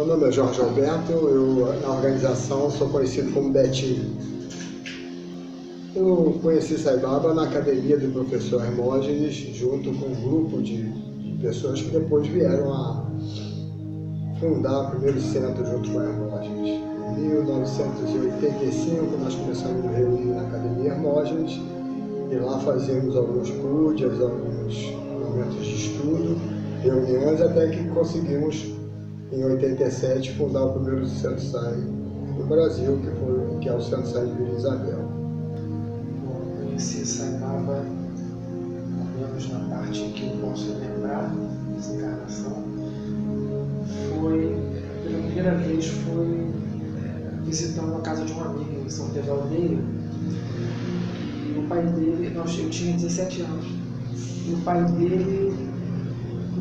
Meu nome é Jorge Alberto, eu na organização sou conhecido como Betinho. Eu conheci Sai Baba na academia do professor Hermógenes, junto com um grupo de pessoas que depois vieram a fundar o primeiro centro junto com o Hermógenes. Em 1985 nós começamos a nos reunir na academia Hermógenes e lá fazíamos alguns pujas, alguns momentos de estudo, reuniões, até que conseguimos em 87 fundar o primeiro Centro Sai no Brasil, que é o Centro Sai de Vila Isabel. Eu conheci Sai Baba, pelo menos na parte que eu posso lembrar dessa encarnação, pela primeira vez foi visitando a casa de um amigo em São Pedro Aldeia, e o pai dele, eu tinha 17 anos, e o pai dele,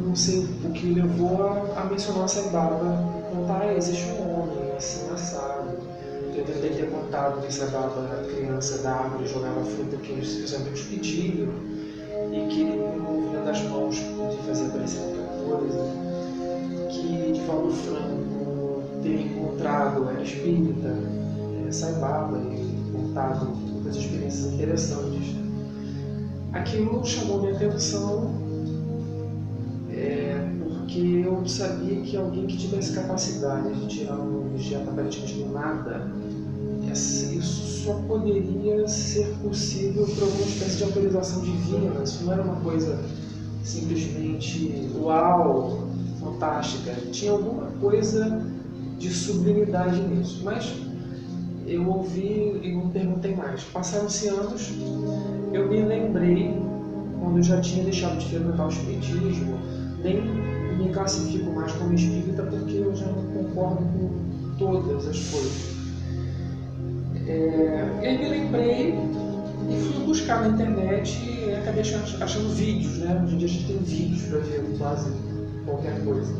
não sei o que levou a mencionar Sai Baba, contar, existe um homem assim, assado. Eu tentei ter contado que Sai Baba era criança da árvore, jogava fruta que os amigos pediam, e que ele me envolvia das mãos, podia fazer aparecer muita coisa, que de Valdo Franco ter encontrado, era espírita, Sai Baba, e contado muitas experiências interessantes. Aquilo chamou minha atenção, porque eu sabia que alguém que tivesse capacidade de tirar um objeto aparentemente do nada, isso só poderia ser possível por alguma espécie de autorização divina. Isso não era uma coisa simplesmente uau, fantástica. Tinha alguma coisa de sublimidade nisso. Mas eu ouvi e não perguntei mais. Passaram-se anos, eu me lembrei, quando eu já tinha deixado de frequentar o espiritismo, nem me classifico mais como espírita porque eu já não concordo com todas as coisas. Eu me lembrei e fui buscar na internet e acabei achando vídeos, né? Hoje em dia a gente tem vídeos para ver quase qualquer coisa.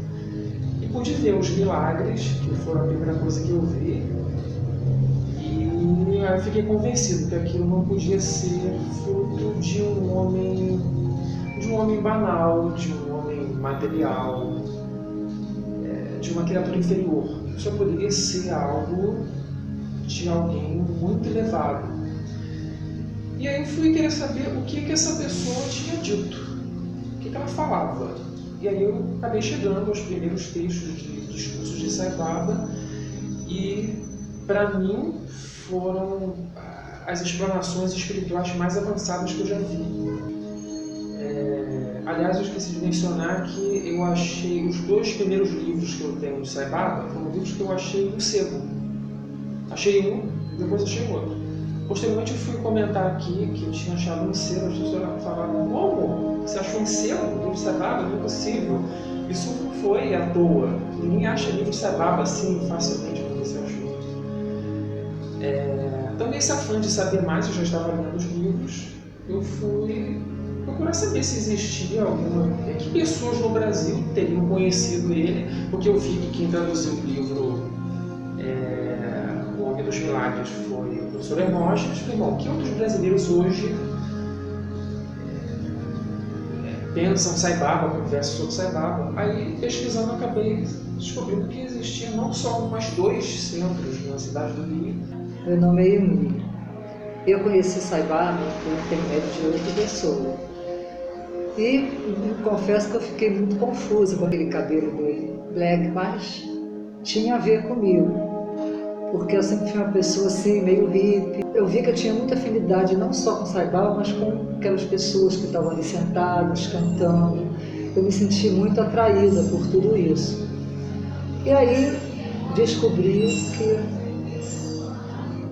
E pude ver os milagres, que foram a primeira coisa que eu vi, e eu fiquei convencido que aquilo não podia ser fruto de um homem banal, de um homem material, de uma criatura inferior. Só poderia ser algo de alguém muito elevado. E aí eu fui querer saber o que essa pessoa tinha dito, o que ela falava. E aí eu acabei chegando aos primeiros textos de discursos de Sai Baba, e para mim foram as explanações espirituais mais avançadas que eu já vi. Aliás, eu esqueci de mencionar que eu achei os 2 primeiros livros que eu tenho de Sai Baba foram livros que eu achei no sebo. Achei um, depois achei o outro. Posteriormente eu fui comentar aqui que eu tinha achado um sebo. As pessoas falaram: como? Você achou um sebo no livro de Sai Baba? Não é possível. Isso não foi à toa. Ninguém acha livro de Sai Baba assim facilmente como você achou. Também esse afã de saber mais, eu já estava lendo os livros, eu fui procurar saber se existia alguma... que pessoas no Brasil teriam conhecido ele, porque eu vi que quem traduziu o livro O Homem dos Milagres foi o professor Hermógenes. Falei, bom, que outros brasileiros hoje pensam Sai Baba, conversam sobre Sai Baba? Aí, pesquisando, acabei descobrindo que existia não só um, mas 2 centros na cidade do Rio. Meu nome é Emília. Eu conheci Sai Baba por intermédio de outra pessoa. E confesso que eu fiquei muito confusa com aquele cabelo dele, black, mas tinha a ver comigo. Porque eu sempre fui uma pessoa assim, meio hippie. Eu vi que eu tinha muita afinidade não só com Sai Baba, mas com aquelas pessoas que estavam ali sentadas, cantando. Eu me senti muito atraída por tudo isso. E aí descobri que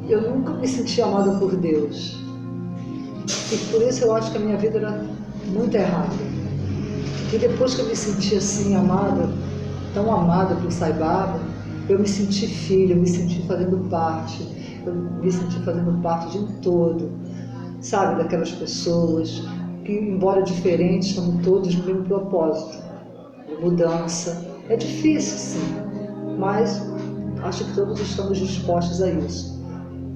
eu nunca me senti amada por Deus. E por isso eu acho que a minha vida era muito errada. E depois que eu me senti assim, amada, tão amada por Sai Baba, eu me senti filha, eu me senti fazendo parte de um todo, sabe, daquelas pessoas que, embora diferentes, estamos todos no mesmo propósito, de mudança. É difícil, sim, mas acho que todos estamos dispostos a isso.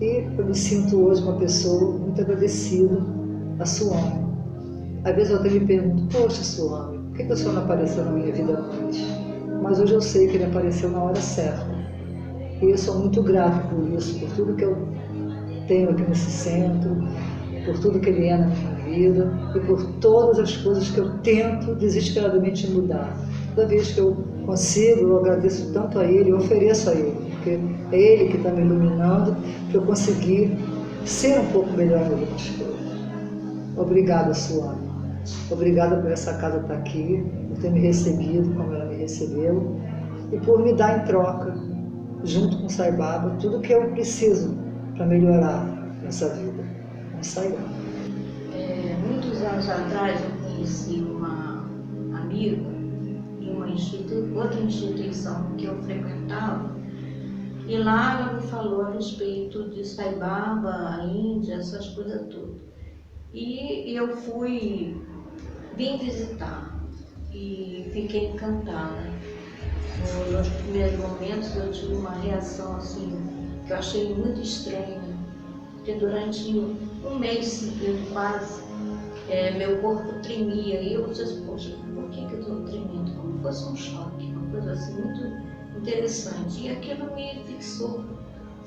E eu me sinto hoje uma pessoa muito agradecida a Suami. Às vezes eu até me pergunto, poxa Suami, por que a senhora não apareceu na minha vida antes? mas hoje eu sei que ele apareceu na hora certa. E eu sou muito grata por isso, por tudo que eu tenho aqui nesse centro, por tudo que ele é na minha vida e por todas as coisas que eu tento desesperadamente mudar. Toda vez que eu consigo, eu agradeço tanto a ele, eu ofereço a ele, porque é ele que está me iluminando para eu conseguir ser um pouco melhor em algumas coisas. Obrigada, Suane. Obrigada por essa casa estar aqui, por ter me recebido como ela me recebeu e por me dar em troca, junto com o Sai Baba, tudo que eu preciso para melhorar essa vida. Vamos sair. Muitos anos atrás eu conheci uma amiga de uma outra instituição que eu frequentava, e lá ela me falou a respeito de Sai Baba, a Índia, essas coisas todas. E eu vim visitar e fiquei encantada. Nos primeiros momentos eu tive uma reação assim, que eu achei muito estranha, porque durante um mês seguido quase, meu corpo tremia e eu disse, poxa, por que eu estou tremendo? Como se fosse um choque, uma coisa assim muito interessante. E aquilo me fixou,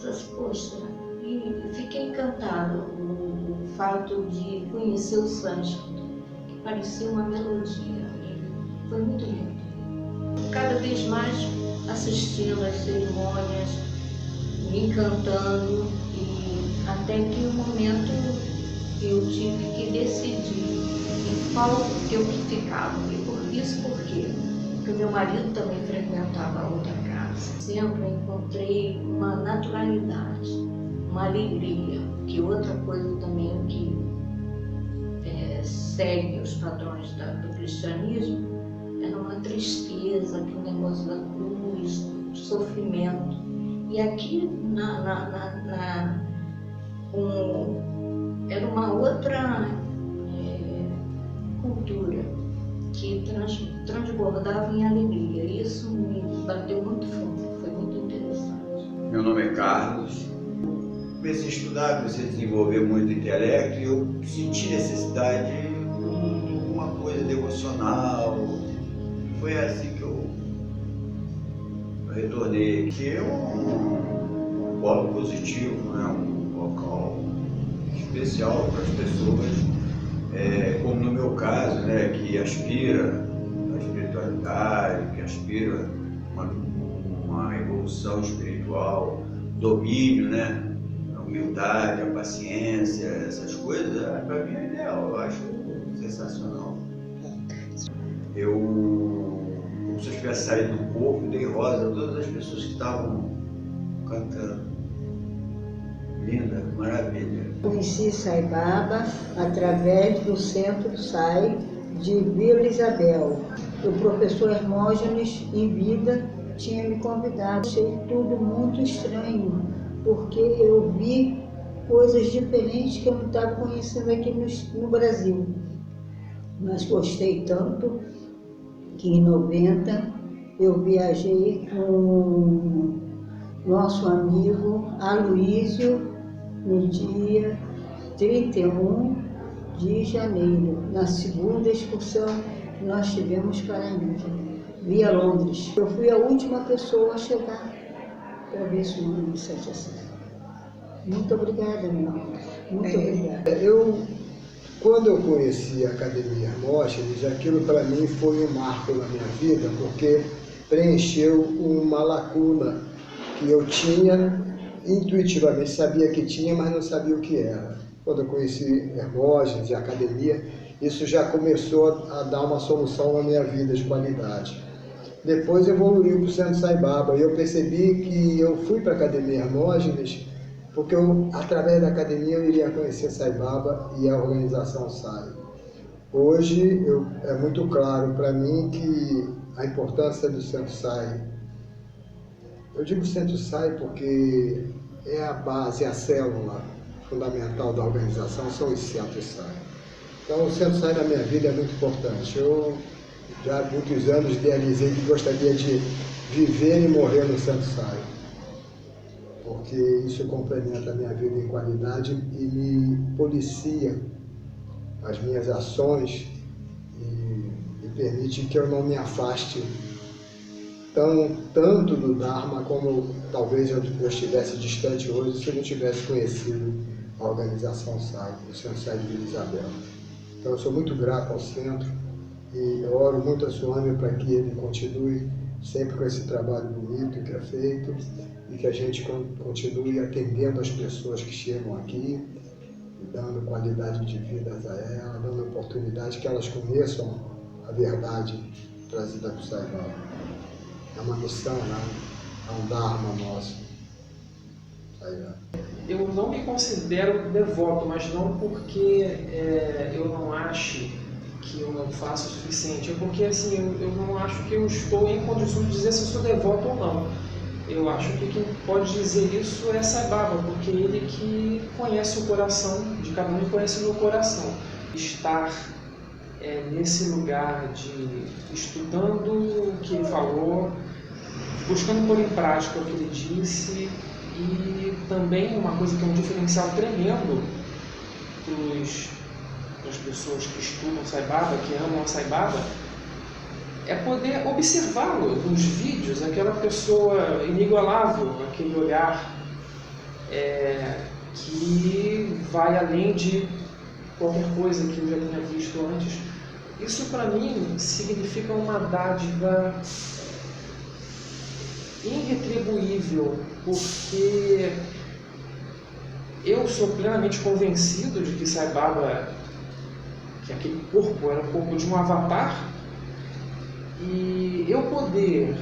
eu disse, poxa, e fiquei encantada o fato de conhecer o sânscrito, que parecia uma melodia, e foi muito lindo. Cada vez mais assistindo às cerimônias, me encantando, e até que um momento eu tive que decidir em qual que eu ficava. Isso por quê? Porque meu marido também frequentava outra casa. Sempre encontrei uma naturalidade, uma alegria, que outra coisa também que segue os padrões do cristianismo, era uma tristeza, aquele negócio da cruz, do sofrimento. E aqui era uma outra cultura que transbordava em alegria. Isso me bateu muito fundo, foi muito interessante. Meu nome é Carlos. Comecei a estudar, comecei a desenvolver muito intelecto e eu senti necessidade de uma coisa devocional. Foi assim que eu retornei, que é um polo positivo, né? Um local especial para as pessoas, como no meu caso, né? Que aspira à espiritualidade, que aspira uma evolução espiritual, domínio, né? A humildade, a paciência, essas coisas, para mim é ideal, eu acho sensacional. Como se eu tivesse saído do corpo, dei rosa a todas as pessoas que estavam cantando. Linda, maravilha. Conheci Sai Baba através do Centro Sai de Vila Isabel. O professor Hermógenes, em vida, tinha me convidado. Achei tudo muito estranho, porque eu vi coisas diferentes que eu não estava conhecendo aqui no Brasil. Mas gostei tanto que em 90 eu viajei com nosso amigo Aloísio no dia 31 de janeiro, na segunda excursão que nós tivemos para a Índia, via Londres. Eu fui a última pessoa a chegar para ver esse número de 7 a 7. Muito obrigada, meu amor. Muito obrigada. Quando eu conheci a Academia Hermógenes, aquilo para mim foi um marco na minha vida, porque preencheu uma lacuna que eu tinha, intuitivamente sabia que tinha, mas não sabia o que era. Quando eu conheci Hermógenes e a Academia, isso já começou a dar uma solução na minha vida de qualidade. Depois evoluiu para o Centro Sai Baba e eu percebi que eu fui para a Academia Hermógenes porque através da academia eu iria conhecer Sai Baba e a organização Sai. Hoje é muito claro para mim que a importância do Centro Sai. Eu digo Centro Sai porque é a base, a célula fundamental da organização, são os centros Sai. Então o Centro Sai na minha vida é muito importante. Eu já há muitos anos idealizei que gostaria de viver e morrer no Centro Sai, porque isso complementa a minha vida em qualidade e me policia as minhas ações e permite que eu não me afaste tanto do Dharma como talvez eu estivesse distante hoje se eu não tivesse conhecido a organização SAI, o Centro SAI de Vila Isabel. Então eu sou muito grato ao centro e eu oro muito a Swami para que ele continue sempre com esse trabalho bonito que é feito e que a gente continue atendendo as pessoas que chegam aqui, dando qualidade de vida a elas, dando oportunidade que elas conheçam a verdade trazida por Sai Baba. É uma missão, né? É um Dharma nosso. Eu não me considero devoto, mas não porque eu não ache que eu não faço o suficiente, é porque assim, eu não acho que eu estou em condições de dizer se eu sou devoto ou não. Eu acho que quem pode dizer isso é Sai Baba, porque ele que conhece o coração de cada um e conhece o meu coração. Estar nesse lugar de estudando o que ele falou, buscando pôr em prática o que ele disse, e também uma coisa que é um diferencial tremendo para as pessoas que estudam Sai Baba, que amam a Sai Baba, é poder observá-lo nos vídeos, aquela pessoa inigualável, aquele olhar que vai além de qualquer coisa que eu já tenha visto antes. Isso para mim significa uma dádiva irretribuível, porque eu sou plenamente convencido de que Sai Baba, que aquele corpo era o corpo de um avatar, e eu poder,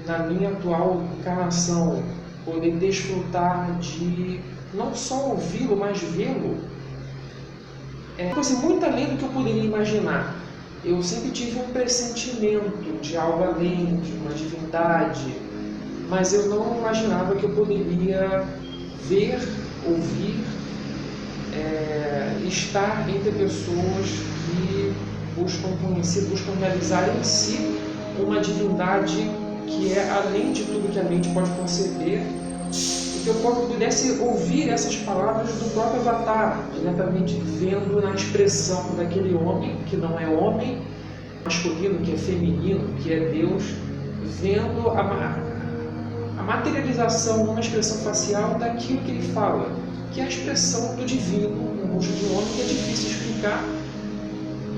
na minha atual encarnação, poder desfrutar de não só ouvi-lo, mas vê-lo, é uma coisa muito além do que eu poderia imaginar. Eu sempre tive um pressentimento de algo além, de uma divindade, mas eu não imaginava que eu poderia ver, ouvir, estar entre pessoas que buscam conhecer, buscam realizar em si uma divindade que é além de tudo que a mente pode conceber, e que eu pudesse ouvir essas palavras do próprio avatar, diretamente vendo na expressão daquele homem, que não é homem, masculino, que é feminino, que é Deus, vendo a materialização numa expressão facial daquilo que ele fala, que é a expressão do divino no rosto de um homem, que é difícil explicar,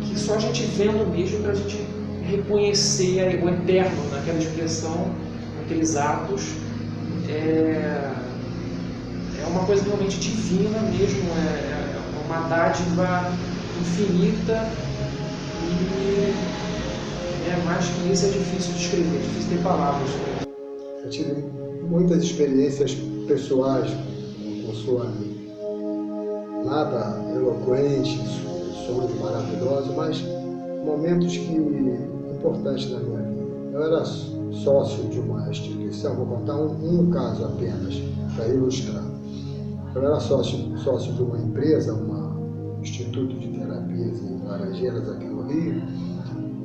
que só a gente vendo mesmo para a gente reconhecer o eterno naquela expressão, naqueles atos. É uma coisa realmente divina mesmo, é uma dádiva infinita, e mais que isso é difícil de escrever, é difícil ter palavras. Eu tive muitas experiências pessoais com Swami, nada eloquente, sonhos maravilhosos, mas momentos importantes na minha vida. Eu era sócio de uma instituição, vou contar um caso apenas, para ilustrar. Eu era sócio de uma empresa, um instituto de terapias em Laranjeiras, aqui no Rio,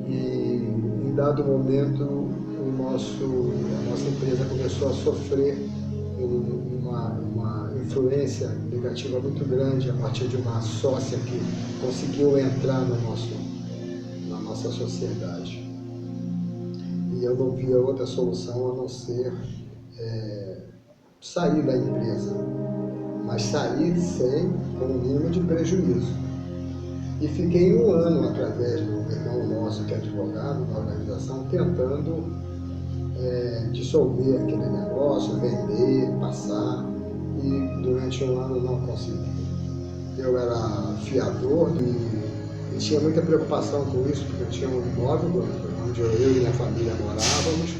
e em dado momento a nossa empresa começou a sofrer uma influência negativa muito grande a partir de uma sócia que conseguiu entrar na nossa sociedade. E eu não via outra solução a não ser sair da empresa, mas sair com um mínimo de prejuízo. E fiquei 1 ano, através do irmão nosso, que é advogado da organização, tentando dissolver aquele negócio, vender, passar, e durante 1 ano não consegui. Eu era fiador e tinha muita preocupação com isso, porque eu tinha um imóvel onde eu e minha família morávamos.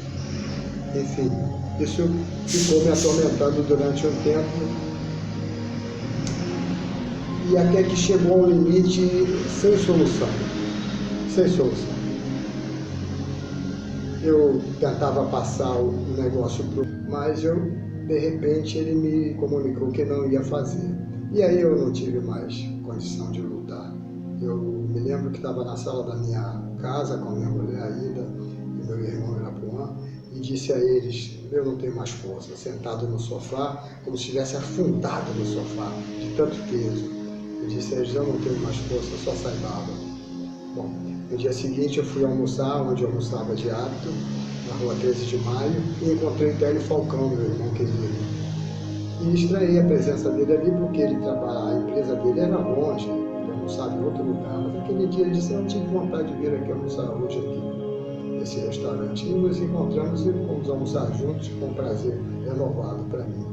Enfim, isso ficou me atormentando durante um tempo, e até que chegou a um limite sem solução. Eu tentava passar o negócio mas de repente ele me comunicou que não ia fazer. E aí eu não tive mais condição de lutar. Eu me lembro que estava na sala da minha casa com a minha mulher Aida e meu irmão Irapuã, e disse a eles: eu não tenho mais força, sentado no sofá, como se estivesse afundado no sofá, de tanto peso. Eu disse a eles: eu não tenho mais força, só Sai Baba. Bom, no dia seguinte eu fui almoçar, onde eu almoçava de hábito, na rua 13 de Maio, e encontrei o Télio Falcão, meu irmão querido. E estranhei a presença dele ali, porque ele trabalha, a empresa dele era longe, ele almoçava em outro lugar, mas aquele dia ele disse: eu tive vontade de vir aqui almoçar hoje aqui, nesse restaurante. E nos encontramos e fomos almoçar juntos, com um prazer renovado para mim.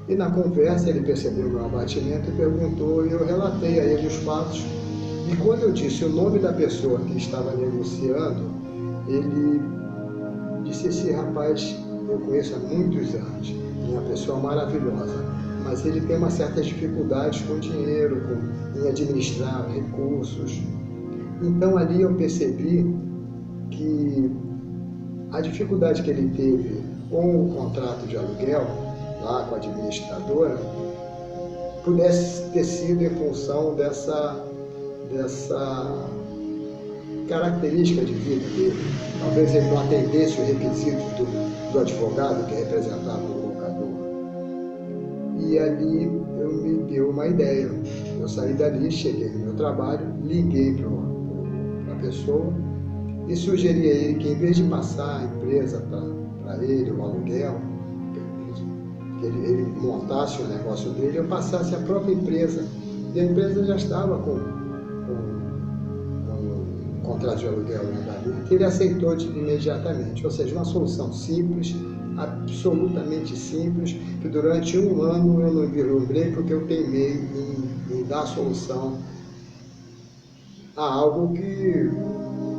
E na conversa ele percebeu o meu abatimento e perguntou, e eu relatei a ele os fatos. E quando eu disse o nome da pessoa que estava negociando, ele disse: esse rapaz eu conheço há muitos anos, é uma pessoa maravilhosa, mas ele tem uma certa dificuldade com dinheiro, em administrar recursos. Então ali eu percebi que a dificuldade que ele teve com o contrato de aluguel, lá com a administradora, pudesse ter sido em função dessa característica de vida dele. Talvez ele não atendesse os requisitos do advogado que representava o locador. E ali me deu uma ideia. Eu saí dali, cheguei no meu trabalho, liguei para a pessoa e sugeri a ele que, em vez de passar a empresa para ele, o aluguel, que ele montasse o negócio dele, eu passasse a própria empresa. E a empresa já estava com contrato de aluguel em andamento. Ele aceitou imediatamente, ou seja, uma solução simples, absolutamente simples, que durante um ano eu não vislumbrei porque eu teimei em dar solução a algo que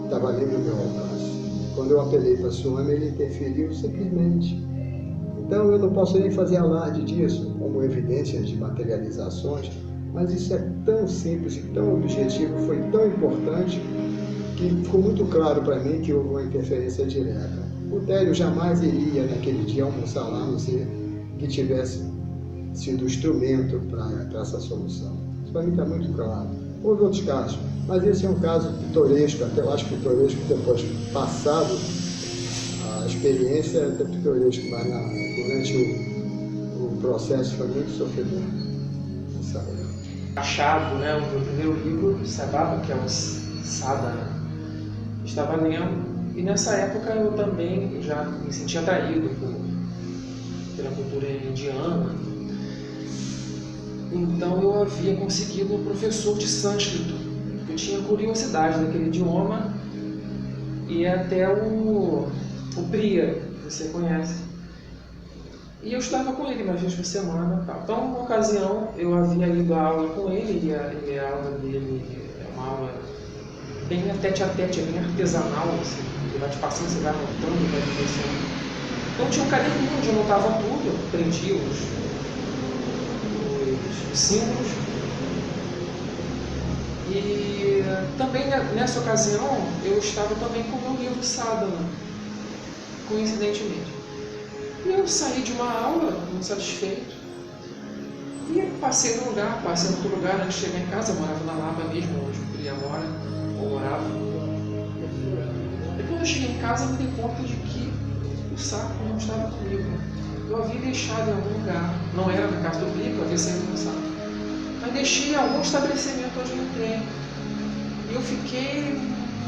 estava além do meu alcance. Quando eu apelei para a SUAME, ele interferiu simplesmente. Então eu não posso nem fazer alarde disso como evidências de materializações, mas isso é tão simples e tão objetivo, foi tão importante, que ficou muito claro para mim que houve uma interferência direta. O Télio jamais iria naquele dia almoçar lá, a não ser que tivesse sido instrumento para essa solução. Isso para mim está muito claro. Houve outros casos, mas esse é um caso pitoresco, até eu acho pitoresco depois passado a experiência, é até pitoresco, mas durante o processo foi muito sofrimento. Achado, né, o meu primeiro livro, Saibaba, que é o Sadhana, estava lendo, e nessa época eu também já me sentia atraído pela cultura indiana. Então eu havia conseguido um professor de sânscrito. Eu tinha curiosidade daquele idioma, e até o Priya, que você conhece. E eu estava com ele uma vez por semana. Tal. Então, numa ocasião, eu havia ido à aula com ele, e a aula dele é uma aula bem tete a tete, é bem artesanal, assim. Ele vai te passando, você vai anotando, vai vivenciando. Então tinha um caderninho onde eu anotava tudo, eu prendia os símbolos. E também nessa ocasião eu estava também com o meu livro Sadhana, coincidentemente. E eu saí de uma aula muito satisfeito e passei no lugar, passei no outro lugar antes de chegar em casa. Eu morava na Lapa mesmo, onde o Priya mora, ou morava. E quando eu cheguei em casa, eu me dei conta de que o saco não estava comigo. Eu havia deixado em algum lugar, não era na casa do Priya, eu havia saído com o saco, mas deixei em algum estabelecimento onde eu entrei. E eu fiquei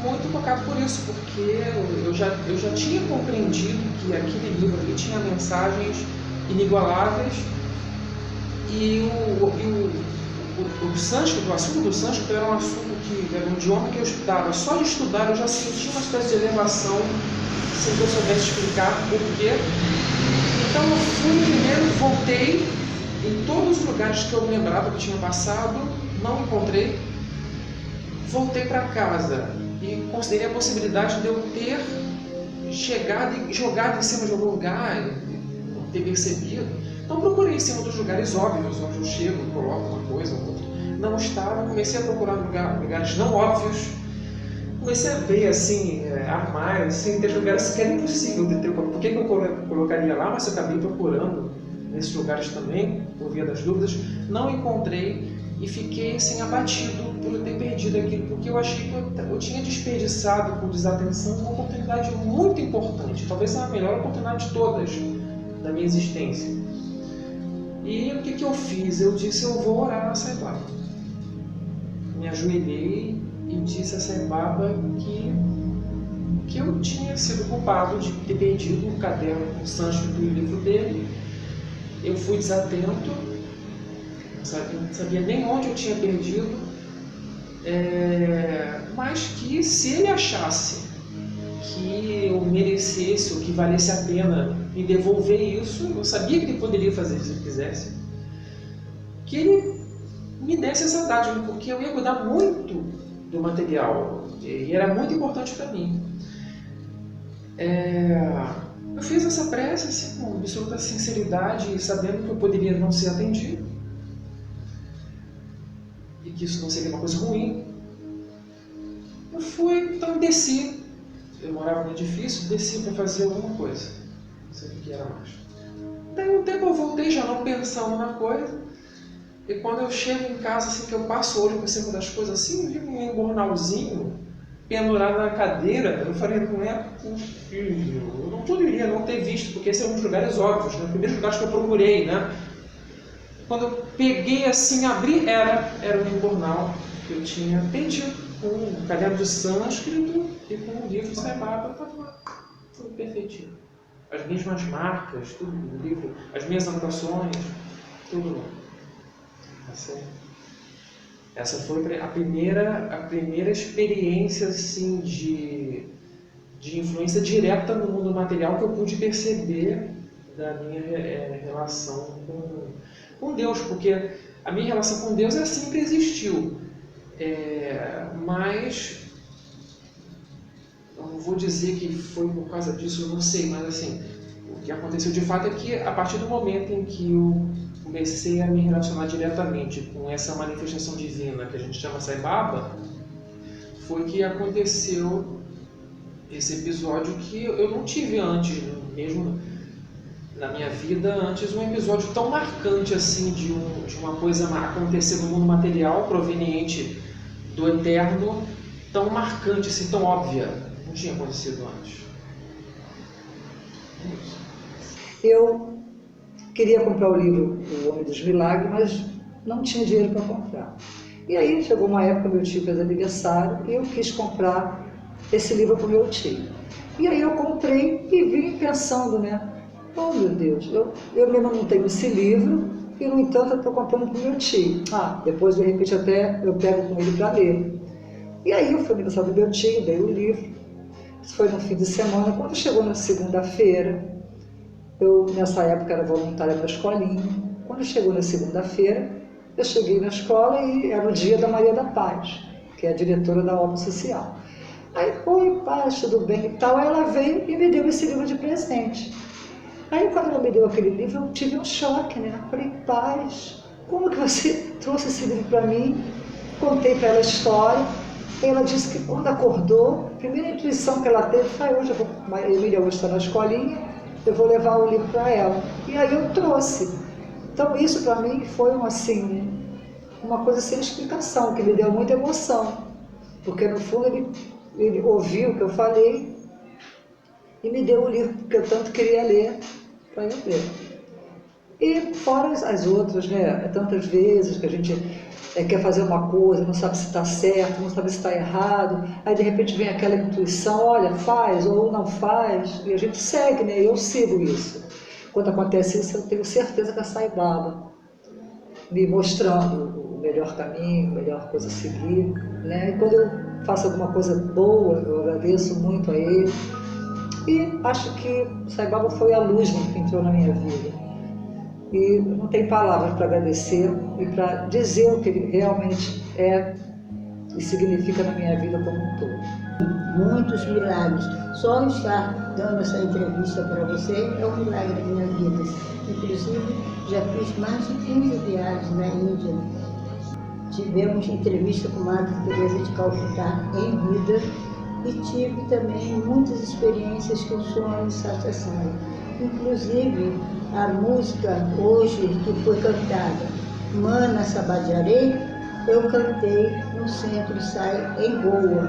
muito tocado por isso, porque eu já tinha compreendido que aquele livro ali tinha mensagens inigualáveis, e o sânscrito, o assunto do sânscrito era um assunto que era um idioma que eu estudava. Só de estudar eu já sentia uma espécie de elevação, sem que eu soubesse explicar por quê. Então eu fui primeiro, voltei em todos os lugares que eu me lembrava que tinha passado, não encontrei. Voltei para casa e considerei a possibilidade de eu ter chegado e jogado em cima de algum lugar, não ter percebido. Então procurei em cima dos lugares óbvios, onde eu chego e coloco uma coisa ou outra. Não estava, comecei a procurar lugares não óbvios. Comecei a ver assim, armários, sem ter lugares que era impossível de ter. Por que eu colocaria lá? Mas eu acabei procurando nesses lugares também, por via das dúvidas. Não encontrei e fiquei assim, abatido por ter perdido aquilo, porque eu achei que eu tinha desperdiçado por desatenção uma oportunidade muito importante, talvez a melhor oportunidade de todas da minha existência. E o que eu fiz? Eu disse: eu vou orar a Sai Baba. Me ajoelhei e disse a Sai Baba que que eu tinha sido culpado de ter perdido o caderno com sânscrito e o livro dele. Eu fui desatento, não sabia nem onde eu tinha perdido, mas que se ele achasse que eu merecesse ou que valesse a pena me devolver isso, eu sabia que ele poderia fazer isso se ele quisesse, que ele me desse essa dádiva, porque eu ia cuidar muito do material e era muito importante para mim. Eu fiz essa prece assim, com absoluta sinceridade, sabendo que eu poderia não ser atendido e que isso não seria uma coisa ruim. Eu fui, então desci. Eu morava no edifício, desci para fazer alguma coisa. Não sei o que era mais. Daí um tempo eu voltei já não pensando na coisa. E quando eu chego em casa, assim, que eu passo o olho por cima das coisas assim, eu vi um embornalzinho pendurado na cadeira. Eu falei, não é possível. Eu não poderia não ter visto, porque esse é um dos lugares óbvios, né? O primeiro lugar que eu procurei, né? Quando eu peguei assim, abri, era um embornal que eu tinha perdido, com um caderno de sânscrito e com um livro de Sai Baba, estava tudo perfeitinho. As mesmas marcas, tudo no livro, as minhas anotações, tudo lá. Essa foi a primeira experiência assim, de influência direta no mundo material que eu pude perceber da minha relação com Deus, porque a minha relação com Deus sempre existiu, mas eu não vou dizer que foi por causa disso, eu não sei, mas assim, o que aconteceu de fato é que a partir do momento em que eu comecei a me relacionar diretamente com essa manifestação divina que a gente chama Sai Baba, foi que aconteceu esse episódio que eu não tive antes, mesmo na minha vida, antes um episódio tão marcante assim de uma coisa acontecer no mundo material proveniente do eterno, tão marcante, assim, tão óbvia. Não tinha acontecido antes. Eu queria comprar o livro O Homem dos Milagres, mas não tinha dinheiro para comprar. E aí chegou uma época, meu tio fez aniversário, e eu quis comprar esse livro para o meu tio. E aí eu comprei e vim pensando, né? Oh meu Deus, eu mesmo não tenho esse livro, e no entanto eu estou comprando para o meu tio. Depois de repente até eu pego com ele para ler. E aí eu fui no aniversário do meu tio, dei o livro. Isso foi no fim de semana. Quando chegou na segunda-feira, eu nessa época era voluntária na escolinha. Quando chegou na segunda-feira, eu cheguei na escola e era o dia da Maria da Paz, que é a diretora da obra social. Aí, oi, Paz, tudo bem e tal. Aí ela veio e me deu esse livro de presente. Aí quando ela me deu aquele livro, eu tive um choque, né? Eu falei, Paz, como que você trouxe esse livro para mim? Contei para ela a história. E ela disse que quando acordou, a primeira intuição que ela teve foi, hoje a Emília hoje está na escolinha, eu vou levar o livro para ela. E aí eu trouxe. Então isso para mim foi uma coisa sem explicação, que me deu muita emoção. Porque no fundo ele ouviu o que eu falei e me deu o livro que eu tanto queria ler para eu ler. E fora as outras, né? Tantas vezes que a gente quer fazer uma coisa, não sabe se está certo, não sabe se está errado, aí de repente vem aquela intuição, olha, faz ou não faz, e a gente segue, né? Eu sigo isso. Quando acontece isso, eu tenho certeza que a Sai Baba me mostrando o melhor caminho, a melhor coisa a seguir, né? E quando eu faço alguma coisa boa, eu agradeço muito a ele. E acho que Sai Baba foi a luz que entrou na minha vida. E não tem palavras para agradecer e para dizer o que ele realmente é e significa na minha vida como um todo. Muitos milagres. Só estar dando essa entrevista para você é um milagre da minha vida. Inclusive, já fiz mais de 15 viagens na Índia. Tivemos entrevista com Madre Teresa de Calcutá em vida e tive também muitas experiências com o Swami Satyasai. Inclusive, a música hoje que foi cantada, Mana Sabadjarei, eu cantei no Centro Sai em Goa,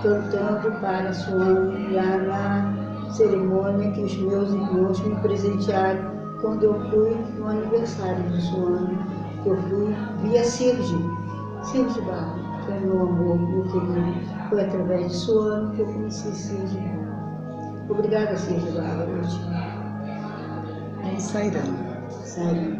cantando para Swami lá na cerimônia que os meus irmãos me presentearam quando eu fui no aniversário do Swami, que eu fui via Sirji Baba. que é meu amor, meu querido. Foi através de Suano que eu conheci Sérgio. Obrigada, Sérgio Bárbara. Vamos sair. Sério.